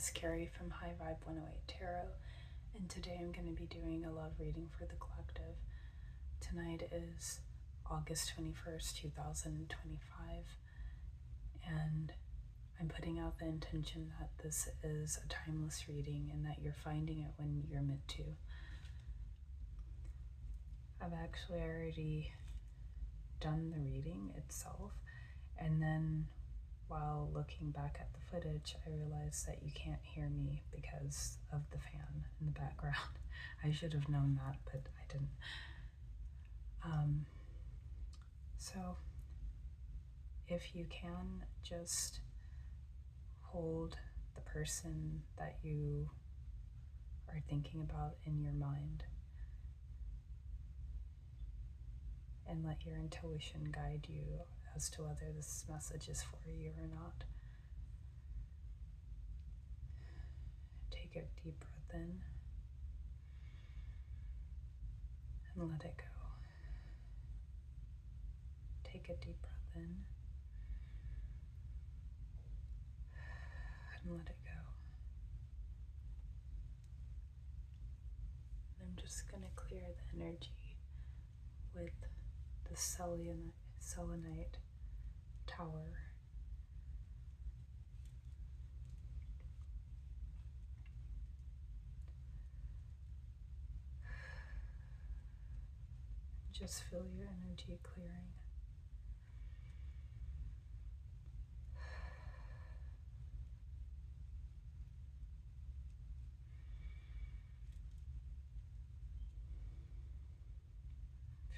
is Carrie from High Vibe 108 Tarot, and today I'm going to be doing a love reading for the collective. Tonight is August 21st, 2025, and I'm putting out the intention that this is a timeless reading and that you're finding it when you're meant to. I've actually already done the reading itself, and then while looking back at the footage, I realized that you can't hear me because of the fan in the background. I should have known that, but I didn't. So if you can, just hold the person that you are thinking about in your mind and let your intuition guide you as to whether this message is for you or not. Take a deep breath in and let it go. Take a deep breath in and let it go. And I'm just going to clear the energy with the selenite tower. Just feel your energy clearing.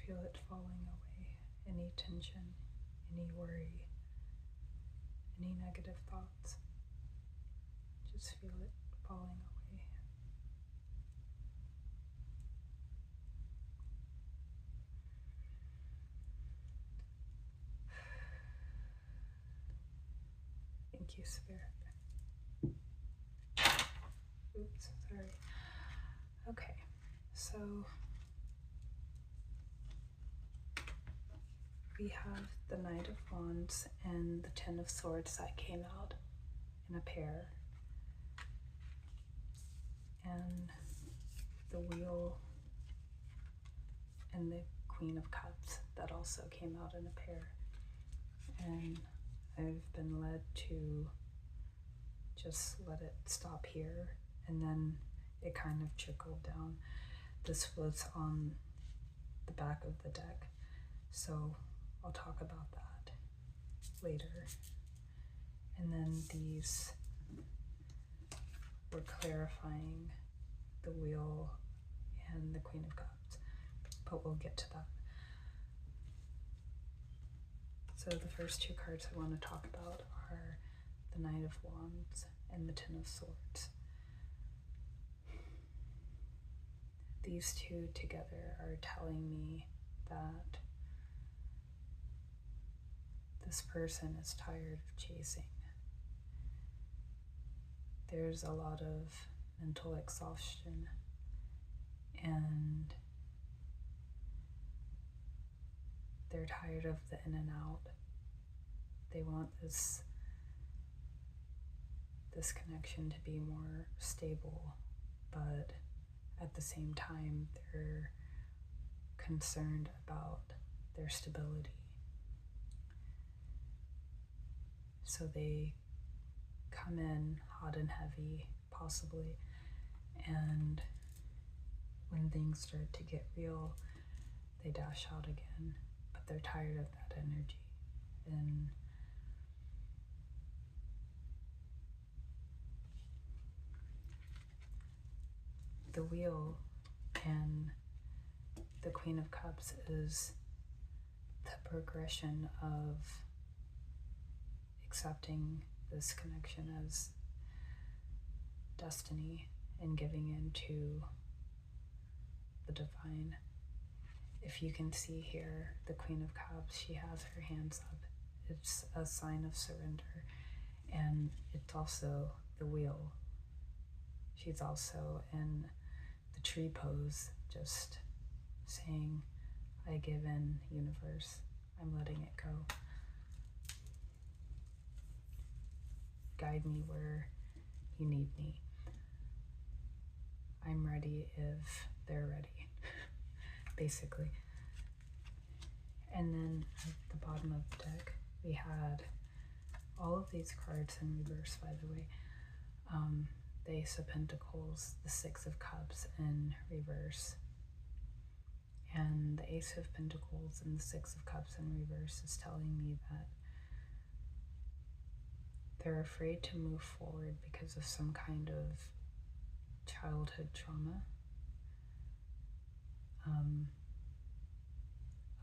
Feel it falling away. Any tension, any worry, any negative thoughts. Just feel it falling away. Thank you, Spirit. Oops, sorry. Okay, so we have the Knight of Wands and the Ten of Swords that came out in a pair, and the Wheel and the Queen of Cups that also came out in a pair. And I've been led to just let it stop here, and then it kind of trickled down. This was on the back of the deck, so I'll talk about that later. And then these were clarifying the Wheel and the Queen of Cups, but we'll get to that. So the first two cards I want to talk about are the Knight of Wands and the Ten of Swords. These two together are telling me that this person is tired of chasing. There's a lot of mental exhaustion, and they're tired of the in and out. They want this connection to be more stable, but at the same time, they're concerned about their stability. So they come in hot and heavy, possibly, and when things start to get real, they dash out again, but they're tired of that energy. And the Wheel and the Queen of Cups is the progression of accepting this connection as destiny and giving into the divine. If you can see here, the Queen of Cups, she has her hands up. It's a sign of surrender. And it's also the Wheel. She's also in the tree pose, just saying, I give in, universe. I'm letting it go. Guide me where you need me. I'm ready if they're ready, basically. And then at the bottom of the deck, we had all of these cards in reverse, by the way. The Ace of Pentacles, the Six of Cups in reverse. And the Ace of Pentacles and the Six of Cups in reverse is telling me that they're afraid to move forward because of some kind of childhood trauma,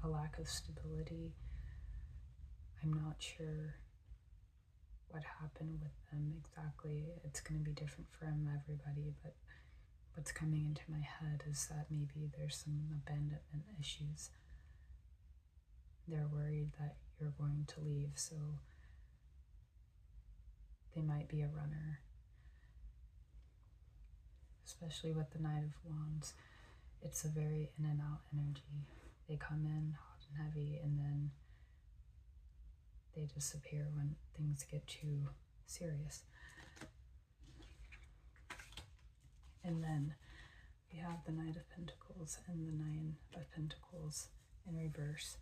a lack of stability. I'm not sure what happened with them exactly. It's going to be different from everybody, but what's coming into my head is that maybe there's some abandonment issues. They're worried that you're going to leave, so they might be a runner. Especially with the Knight of Wands, it's a very in and out energy. They come in hot and heavy, and then they disappear when things get too serious. And then we have the Knight of Pentacles and the Nine of Pentacles in reverse.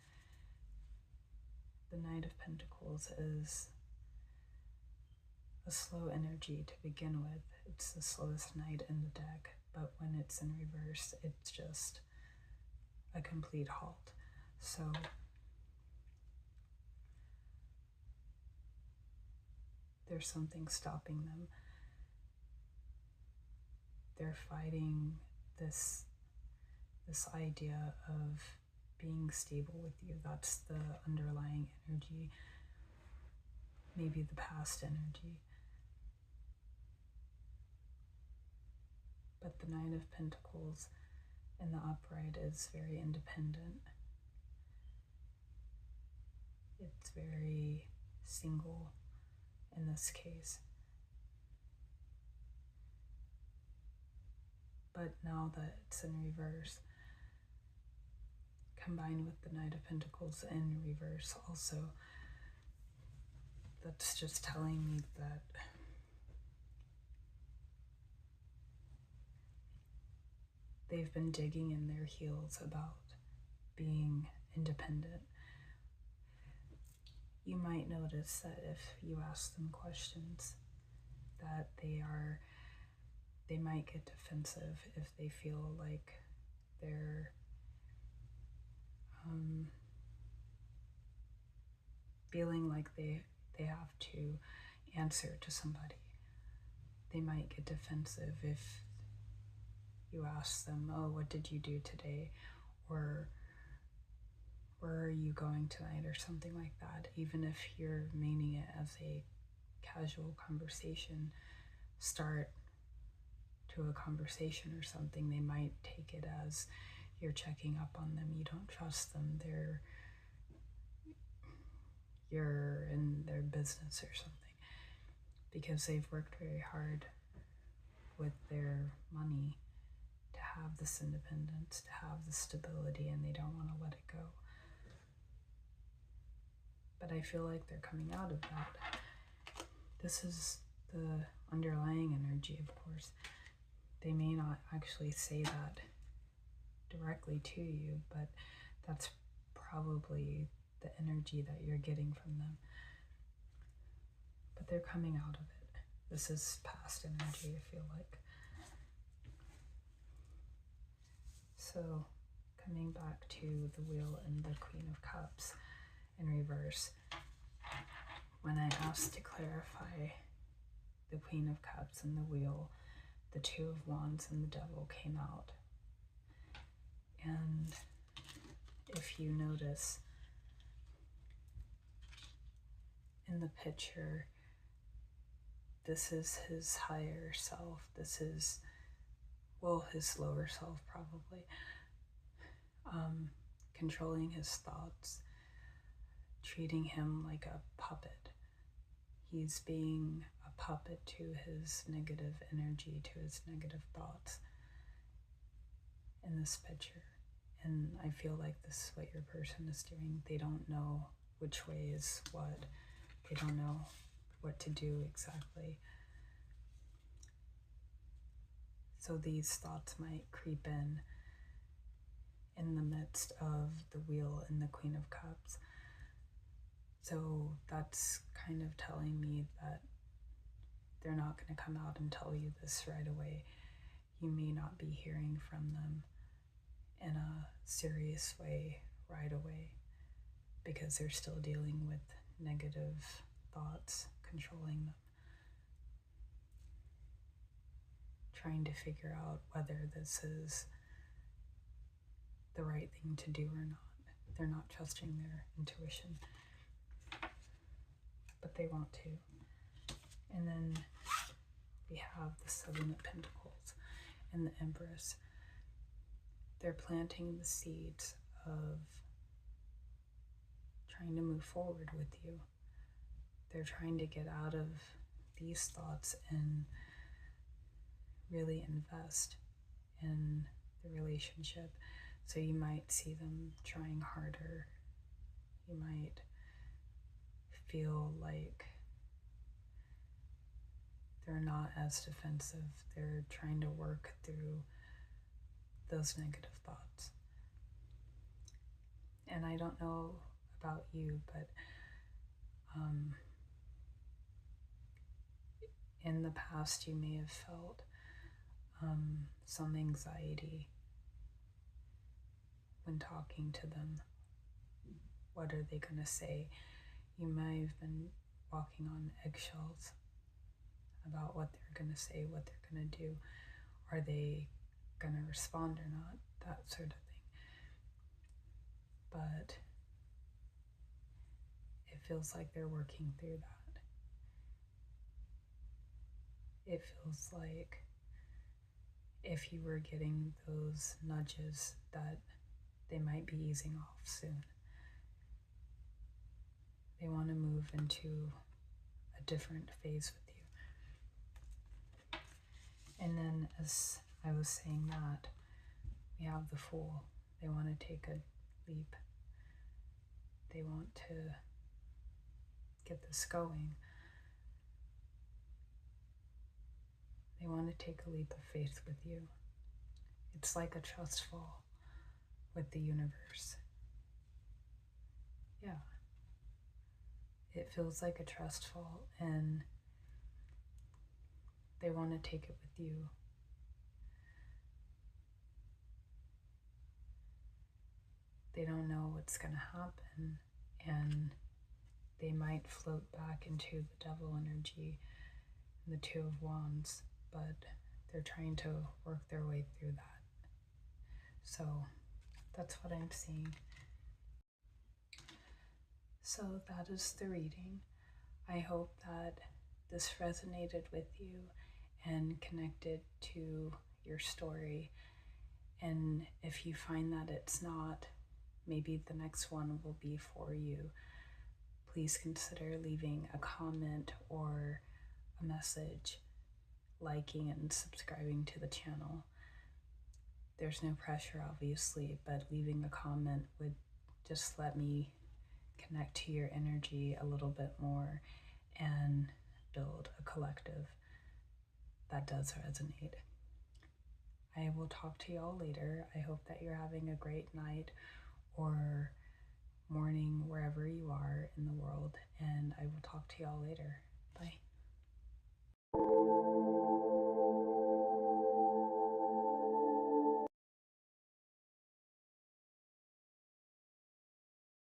The Knight of Pentacles is a slow energy to begin with. It's the slowest knight in the deck, but when it's in reverse, it's just a complete halt. So there's something stopping them. They're fighting this idea of being stable with you. That's the underlying energy, maybe the past energy. But the Nine of Pentacles in the upright is very independent. It's very single in this case. But now that it's in reverse, combined with the Knight of Pentacles in reverse also, that's just telling me that they've been digging in their heels about being independent. You might notice that if you ask them questions, that they might get defensive if they feel like they're feeling like they have to answer to somebody. They might get defensive if you ask them, oh, what did you do today? Or where are you going tonight? Or something like that. Even if you're meaning it as a casual conversation, start to a conversation or something, they might take it as you're checking up on them. You don't trust them. You're in their business or something, because they've worked very hard with their money to have this independence, to have the stability, and they don't want to let it go. But I feel like they're coming out of that. This is the underlying energy, of course. They may not actually say that directly to you, but that's probably the energy that you're getting from them. But they're coming out of it. This is past energy, I feel like. So, coming back to the Wheel and the Queen of Cups in reverse, when I asked to clarify the Queen of Cups and the Wheel, the Two of Wands and the Devil came out. And if you notice, in the picture, this is his higher self. This is, well, his lower self probably, controlling his thoughts, treating him like a puppet. He's being a puppet to his negative energy, to his negative thoughts in this picture. And I feel like this is what your person is doing. They don't know which way is what. They don't know what to do exactly. So these thoughts might creep in the midst of the Wheel and the Queen of Cups. So that's kind of telling me that they're not going to come out and tell you this right away. You may not be hearing from them in a serious way right away because they're still dealing with negative thoughts controlling them. Trying to figure out whether this is the right thing to do or not. They're not trusting their intuition, but they want to. And then we have the Seven of Pentacles and the Empress. They're planting the seeds of trying to move forward with you. They're trying to get out of these thoughts and really invest in the relationship. So you might see them trying harder. You might feel like they're not as defensive. They're trying to work through those negative thoughts. And I don't know about you, but in the past you may have felt some anxiety when talking to them. What are they going to say? You may have been walking on eggshells about what they're going to say, what they're going to do. Are they going to respond or not? That sort of thing. But it feels like they're working through that. It feels like if you were getting those nudges that they might be easing off soon. They want to move into a different phase with you. And then as I was saying that, we have the Fool. They want to take a leap. They want to get this going. They want to take a leap of faith with you. It's like a trust fall with the universe. Yeah. It feels like a trust fall, and they want to take it with you. They don't know what's going to happen, and they might float back into the Devil energy and the Two of Wands, but they're trying to work their way through that. So that's what I'm seeing. So that is the reading. I hope that this resonated with you and connected to your story. And if you find that it's not, maybe the next one will be for you. Please consider leaving a comment or a message, liking and subscribing to the channel. There's no pressure, obviously, but leaving a comment would just let me connect to your energy a little bit more and build a collective that does resonate. I will talk to y'all later. I hope that you're having a great night or morning wherever you are in the world, and I will talk to y'all later. Bye.